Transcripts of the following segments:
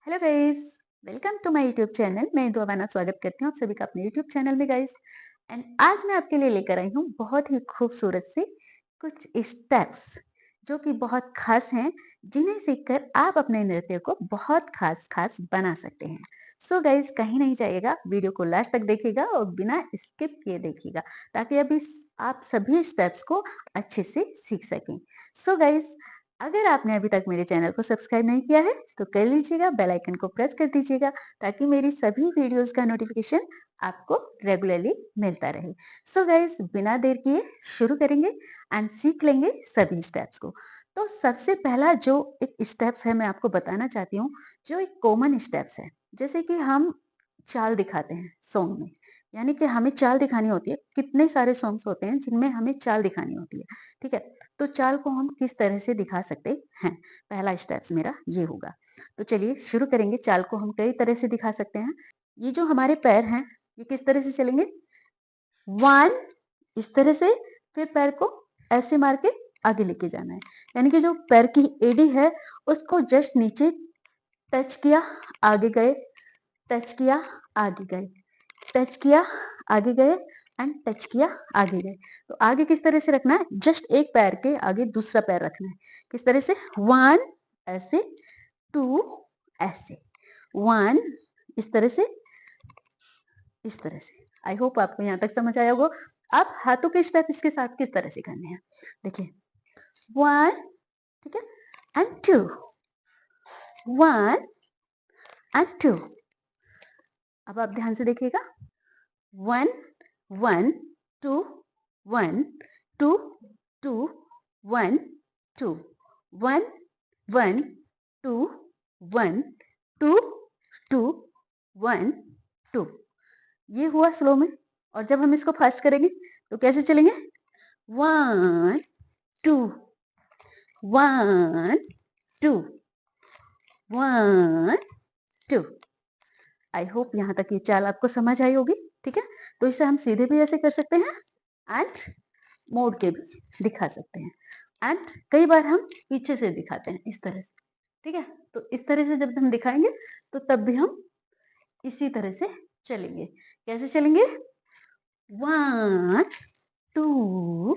Hello guys, welcome to my YouTube channel. मैं दुआबाना स्वागत करती हूँ आप सभी का अपने यूट्यूब चैनल में गाइस। एंड आज मैं आपके लिए लेकर आई हूँ बहुत ही खूबसूरत से कुछ स्टेप्स जो कि बहुत खास हैं, जिन्हें सीखकर आप अपने नृत्य को बहुत खास खास बना सकते हैं। सो गाइस, कहीं नहीं जाइएगा, वीडियो को लास्ट तक देखिएगा और बिना स्किप किए देखिएगा, ताकि अभी आप सभी स्टेप्स को अच्छे से सीख सकें। सो गाइस, अगर आपने अभी तक मेरे चैनल को सब्सक्राइब नहीं किया है तो कर लीजिएगा, बेल आइकन को प्रेस कर दीजिएगा, ताकि मेरी सभी वीडियोस का नोटिफिकेशन आपको रेगुलरली मिलता रहे। सो गाइस, बिना देर किए शुरू करेंगे एंड सीख लेंगे सभी स्टेप्स को। तो सबसे पहला जो एक स्टेप्स है मैं आपको बताना चाहती हूँ, जो एक कॉमन स्टेप्स है। जैसे कि हम चाल दिखाते हैं सॉन्ग में, यानी कि हमें चाल दिखानी होती है। कितने सारे सॉन्ग्स होते हैं जिनमें हमें चाल दिखानी होती है, ठीक है। तो चाल को हम किस तरह से दिखा सकते हैं, पहला स्टेप्स मेरा ये होगा। तो चलिए शुरू करेंगे। चाल को हम कई तरह से दिखा सकते हैं। ये जो हमारे पैर हैं, ये किस तरह से चलेंगे? वन, इस तरह से। फिर पैर को ऐसे मार के आगे लेके जाना है, यानी कि जो पैर की एड़ी है उसको जस्ट नीचे टच किया, आगे गए, टच किया, आगे गए, टच किया, आगे गए एंड टच किया, आगे गए। तो आगे किस तरह से रखना है? जस्ट एक पैर के आगे दूसरा पैर रखना है। किस तरह से? वन ऐसे, टू ऐसे, वन इस तरह से, इस तरह से। आई होप आपको यहाँ तक समझ आया होगा। अब हाथों के स्टेप इसके साथ किस तरह से करने हैं, देखिए। वन, ठीक है, and two, one and two. अब आप ध्यान से देखिएगा। One, one, two, one, two, two, one, two, one, one, two, one, two, two, one, two. ये हुआ स्लो में। और जब हम इसको फास्ट करेंगे तो कैसे चलेंगे? One, two, one, two, one, two. I hope यहाँ तक ये चाल आपको समझ आई होगी, ठीक है। तो इसे हम सीधे भी ऐसे कर सकते हैं एंड मोड़ के भी दिखा सकते हैं, एंड कई बार हम पीछे से दिखाते हैं इस तरह से, ठीक है। तो इस तरह से जब हम दिखाएंगे तो तब भी हम इसी तरह से चलेंगे। कैसे चलेंगे? वन, टू,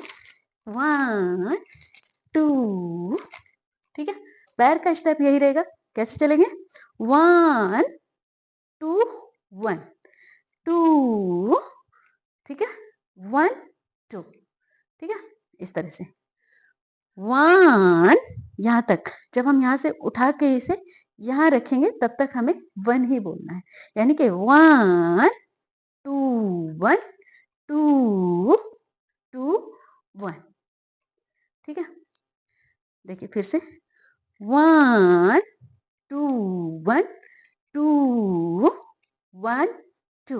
वन, टू, ठीक है। पैर का स्टेप यही रहेगा। कैसे चलेंगे? वन, टू, वन, टू, ठीक है, वन, टू, ठीक है, इस तरह से। वन, यहाँ तक। जब हम यहाँ से उठा के इसे यहाँ रखेंगे तब तक हमें वन ही बोलना है, यानी कि one, two, one, two, two, one, ठीक है। देखिए फिर से। One, two, one, two, one, two,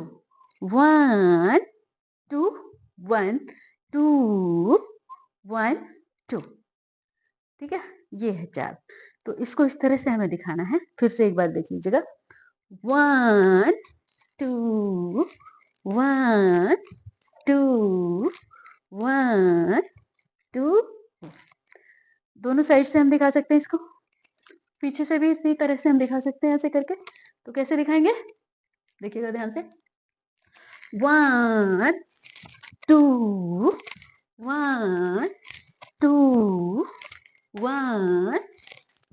one, two, one, two, one, two, ठीक है। ये है चाल। तो इसको इस तरह से हमें दिखाना है। फिर से एक बार देख लीजिएगा। One, two, one, two, one, two. दोनों साइड से हम दिखा सकते हैं इसको। पीछे से भी इसी तरह से हम दिखा सकते हैं ऐसे करके। तो कैसे दिखाएंगे? देखिएगा ध्यान से। One, two, one, two, one,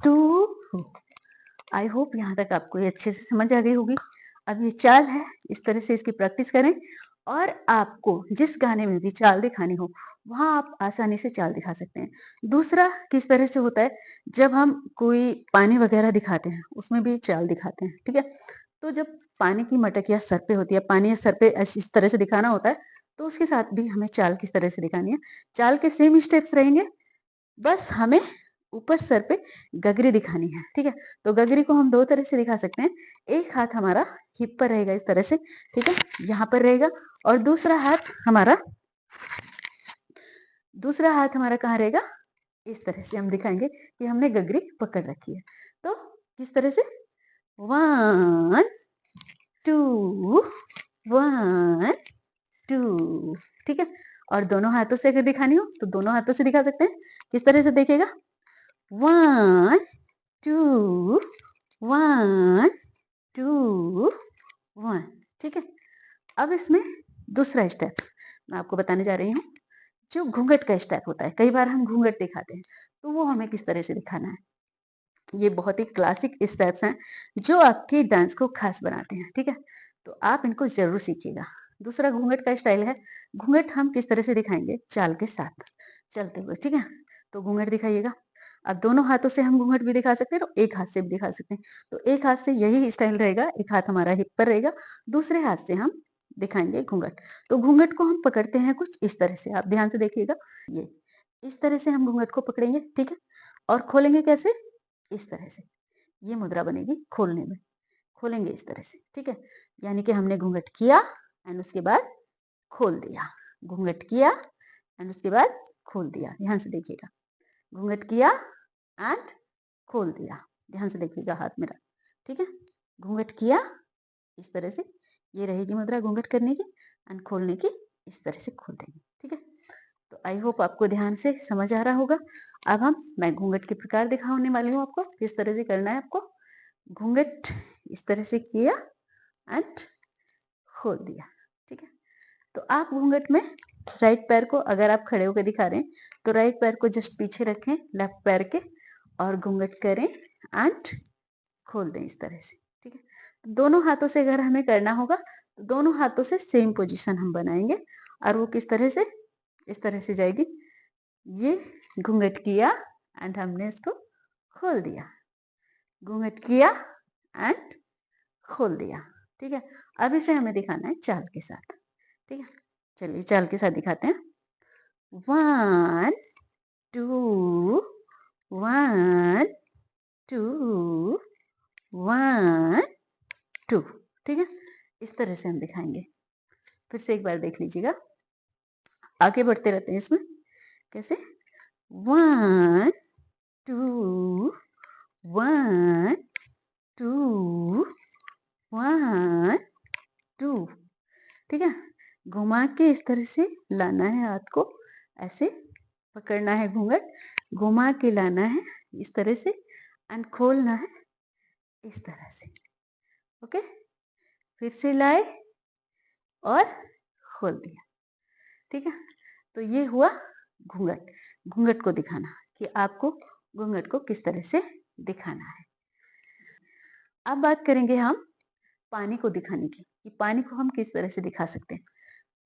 two. I hope यहाँ तक आपको ये अच्छे से समझ आ गई होगी। अब ये चाल है, इस तरह से इसकी प्रैक्टिस करें, और आपको जिस गाने में भी चाल दिखानी हो वहां आप आसानी से चाल दिखा सकते हैं। दूसरा किस तरह से होता है, जब हम कोई पानी वगैरह दिखाते हैं उसमें भी चाल दिखाते हैं, ठीक है। तो जब पानी की मटकिया सर पे होती है, पानी सर पे इस तरह से दिखाना होता है, तो उसके साथ भी हमें चाल किस तरह से दिखानी है। चाल के सेम स्टेप्स रहेंगे, बस हमें ऊपर सर पे गगरी दिखानी है, ठीक है। तो गगरी को हम दो तरह से दिखा सकते हैं। एक हाथ हमारा हिप पर रहेगा इस तरह से, ठीक है, यहाँ पर रहेगा। और दूसरा हाथ हमारा कहाँ रहेगा? इस तरह से हम दिखाएंगे कि हमने गगरी पकड़ रखी है। तो किस तरह से? वन, टू, वन, टू, ठीक है। और दोनों हाथों से अगर दिखानी हो तो दोनों हाथों से दिखा सकते हैं। किस तरह से देखिएगा? One, two, 1 2 1। ठीक है, अब इसमें दूसरा स्टेप्स मैं आपको बताने जा रही हूँ, जो घूंघट का स्टेप होता है। कई बार हम घूंघट दिखाते हैं, तो वो हमें किस तरह से दिखाना है। ये बहुत ही क्लासिक स्टेप्स हैं जो आपके डांस को खास बनाते हैं। ठीक है, तो आप इनको जरूर सीखिएगा। दूसरा घूंघट का स्टाइल है। घूंघट हम किस तरह से दिखाएंगे, चाल के साथ चलते हुए। ठीक है, तो घूंघट दिखाइएगा। अब दोनों हाथों से हम घूंघट भी दिखा सकते हैं और एक हाथ से भी दिखा सकते हैं। तो एक हाथ से यही स्टाइल रहेगा, एक हाथ हमारा हिप पर रहेगा, दूसरे हाथ से हम दिखाएंगे घूंघट। तो घूंघट को हम पकड़ते हैं कुछ इस तरह से, आप ध्यान से देखिएगा। ये इस तरह से हम घूंघट को पकड़ेंगे। ठीक है, और खोलेंगे कैसे, इस तरह से। ये मुद्रा बनेगी खोलने में, खोलेंगे इस तरह से। ठीक है, यानी कि हमने घूंघट किया एंड उसके बाद खोल दिया, घूंघट किया एंड उसके बाद खोल दिया। ध्यान से देखिएगा, घूंघट किया एंड खोल दिया। ध्यान से देखिएगा हाथ मेरा। ठीक है, घूंघट किया इस तरह से, ये रहेगी मुद्रा घूंघट करने की, एंड खोलने की इस तरह से खोल देंगे। ठीक है, तो आई होप आपको ध्यान से समझ आ रहा होगा। अब मैं घूंघट के प्रकार दिखाने वाली हूँ आपको, किस तरह से करना है आपको। घूंघट इस तरह से किया एंड खोल दिया। ठीक है, तो आप घूंघट में राइट पैर को, अगर आप खड़े होकर दिखा रहे हैं तो राइट पैर को जस्ट पीछे रखें लेफ्ट पैर के, और घूंघट करें एंड खोल दें इस तरह से। ठीक है, दोनों हाथों से अगर हमें करना होगा तो दोनों हाथों से सेम पोजीशन हम बनाएंगे, और वो किस तरह से, इस तरह से जाएगी। ये घूंघट किया एंड हमने इसको खोल दिया, घूंघट किया एंड खोल दिया। ठीक है, अब इसे हमें दिखाना है चाल के साथ। ठीक है, चलिए चाल के साथ दिखाते हैं। 1 2 1 2 1 2। ठीक है, इस तरह से हम दिखाएंगे। फिर से एक बार देख लीजिएगा, आगे बढ़ते रहते हैं इसमें। कैसे, 1 2 1 2 1 2। ठीक है, घुमा के इस तरह से लाना है हाथ को, ऐसे पकड़ना है घूंघट, घुमा के लाना है इस तरह से, एंड खोलना है इस तरह से। ओके, फिर से लाए और खोल दिया। ठीक है, तो ये हुआ घूंघट, घूंघट को दिखाना कि आपको घूंघट को किस तरह से दिखाना है। अब बात करेंगे हम पानी को दिखाने की, कि पानी को हम किस तरह से दिखा सकते हैं।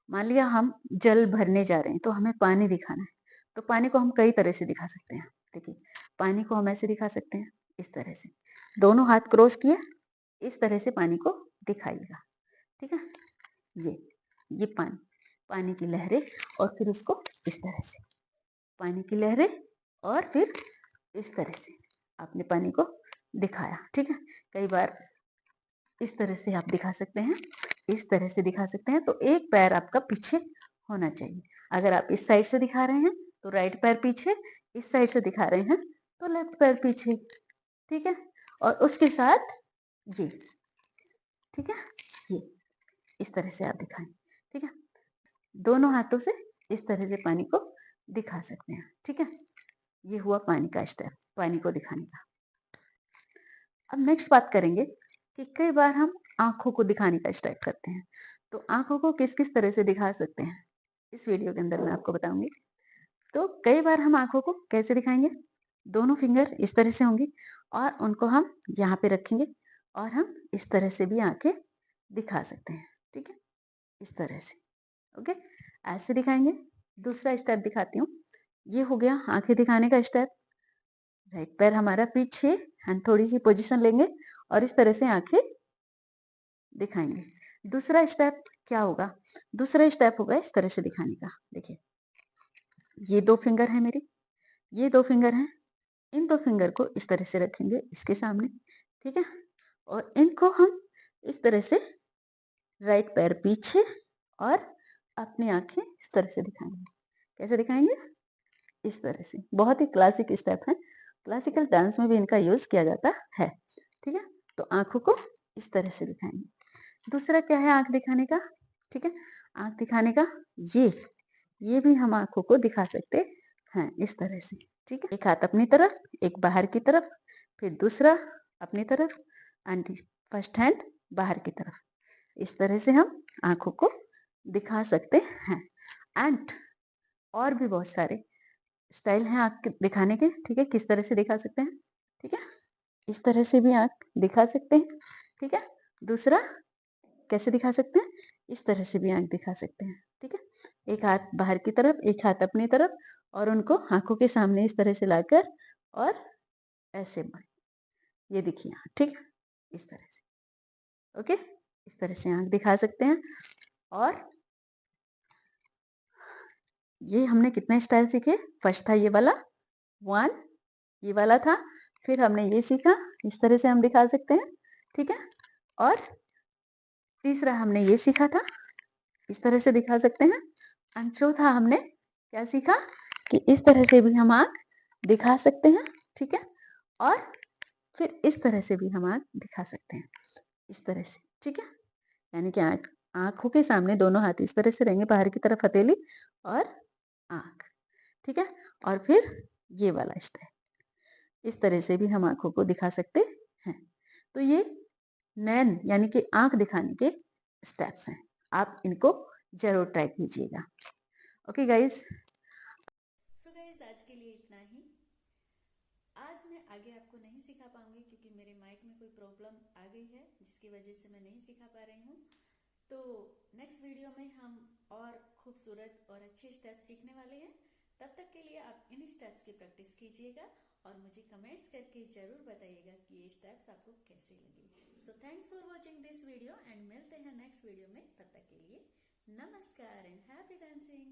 मान लिया हम जल भरने जा रहे हैं तो हमें पानी दिखाना है, तो पानी को हम कई तरह से दिखा सकते हैं। देखिए, पानी को हम ऐसे दिखा सकते हैं, इस तरह से, दोनों हाथ क्रॉस किए, इस तरह से पानी को दिखाइएगा। ठीक है, ये पानी, पानी की लहरें, और फिर उसको इस तरह से, पानी की लहरें, और फिर इस तरह से आपने पानी को दिखाया। ठीक है, कई बार इस तरह से आप दिखा सकते हैं, इस तरह से दिखा सकते हैं। तो एक पैर आपका पीछे होना चाहिए। अगर आप इस साइड से दिखा रहे हैं तो राइट पैर पीछे, इस साइड से दिखा रहे हैं तो लेफ्ट पैर पीछे। ठीक है, और उसके साथ ये, ठीक है, ये इस तरह से आप दिखाएं। ठीक है, दोनों हाथों से इस तरह से पानी को दिखा सकते हैं। ठीक है, ये हुआ पानी का स्टेप, पानी को दिखाने का। अब नेक्स्ट बात करेंगे कि कई बार हम आंखों को दिखाने का स्टेप करते हैं। तो आंखों को किस किस तरह से दिखा सकते हैं, इस वीडियो के अंदर मैं आपको बताऊंगी। तो कई बार हम आंखों को कैसे दिखाएंगे, दोनों फिंगर इस तरह से होंगी, और उनको हम यहाँ पे रखेंगे, और हम इस तरह से भी आंखें दिखा सकते हैं। ठीक है, इस तरह से। ओके, ऐसे दिखाएंगे। दूसरा स्टेप दिखाती हूँ। ये हो गया आंखें दिखाने का स्टेप। राइट पैर हमारा पीछे, एंड थोड़ी सी पोजीशन लेंगे और इस तरह से आंखें दिखाएंगे। दूसरा स्टेप क्या होगा, दूसरा स्टेप होगा इस तरह से दिखाने का। देखिए, ये दो फिंगर है मेरी, ये दो फिंगर हैं, इन दो फिंगर को इस तरह से रखेंगे इसके सामने। ठीक है, और इनको हम इस तरह से राइट पैर पीछे, और अपनी आंखें इस तरह से दिखाएंगे। कैसे दिखाएंगे, इस तरह से। बहुत ही क्लासिक स्टेप है, क्लासिकल डांस में भी इनका यूज किया जाता है। ठीक है, तो आंखों को इस तरह से दिखाएंगे। दूसरा क्या है आंख दिखाने का, ठीक है, आंख दिखाने का ये भी हम आंखों को दिखा सकते हैं इस तरह से। ठीक है, एक हाथ अपनी तरफ, एक बाहर की तरफ, फिर दूसरा अपनी तरफ एंड फर्स्ट हैंड बाहर की तरफ। इस तरह से हम आँखों को दिखा सकते हैं। एंड और भी बहुत सारे स्टाइल हैं आँख दिखाने के, ठीक है? किस तरह से दिखा सकते हैं, ठीक है? इस तरह से भी आँख दिखा सकते हैं, ठीक है? दूसरा कैसे दिखा सकते हैं? इस तरह से भी आँख दिखा सकते हैं, ठीक है? एक हाथ बाहर की तरफ, एक हाथ अपनी तरफ और उनको आँखों के सामने इस तरह से लाकर और ऐसे ये देखिए आँख, ठीक है? इस तरह से, ओके? इस तरह से आँख दिखा सकते हैं। और ये हमने कितने स्टाइल सीखे? फर्स्ट था ये वाला 1, ये वाला था, फिर हमने ये सीखा, इस तरह से हम दिखा सकते हैं, ठीक है? और तीसरा हमने ये सीखा था, इस तरह से दिखा सकते हैं। एंड चौथा हमने क्या सीखा कि इस तरह से भी हम आँख दिखा सकते हैं, ठीक है? और फिर इस तरह से भी हम आँख दिखा सकते हैं, इस तरह से, ठीक है? यानी कि आँखों के सामने दोनों हाथ इस तरह से रहेंगे, बाहर की तरफ हथेली और आँख, ठीक है? और फिर ये वाला स्टाइल, इस तरह से भी हम आँखों को दिखा सकते हैं। तो ये नैन यानी कि आँख दिखाने के स्टेप्स हैं। आप इनको ज़रूर ट्राई कीजिएगा। Okay guys. सो गाइस आज के लिए इतना ही। आज मैं आगे आपको नहीं सिखा पाऊंगी क्योंकि मेरे माइक में कोई प्रॉब्लम आ गई है जिसकी वजह से मैं नहीं सिखा पा रही हूँ। तो नेक्स्ट वीडियो में हम और खूबसूरत और अच्छे स्टेप्स सीखने वाले हैं। तब तक के लिए आप इन स्टेप्स की प्रैक्टिस कीजिएगा और मुझे कमेंट्स करके ज़रूर बताइएगा कि ये स्टेप्स आपको कैसे लगे। So thanks for watching this video and मिलते हैं नेक्स्ट वीडियो में। तब तक के लिए नमस्कार एंड हैप्पी डांसिंग।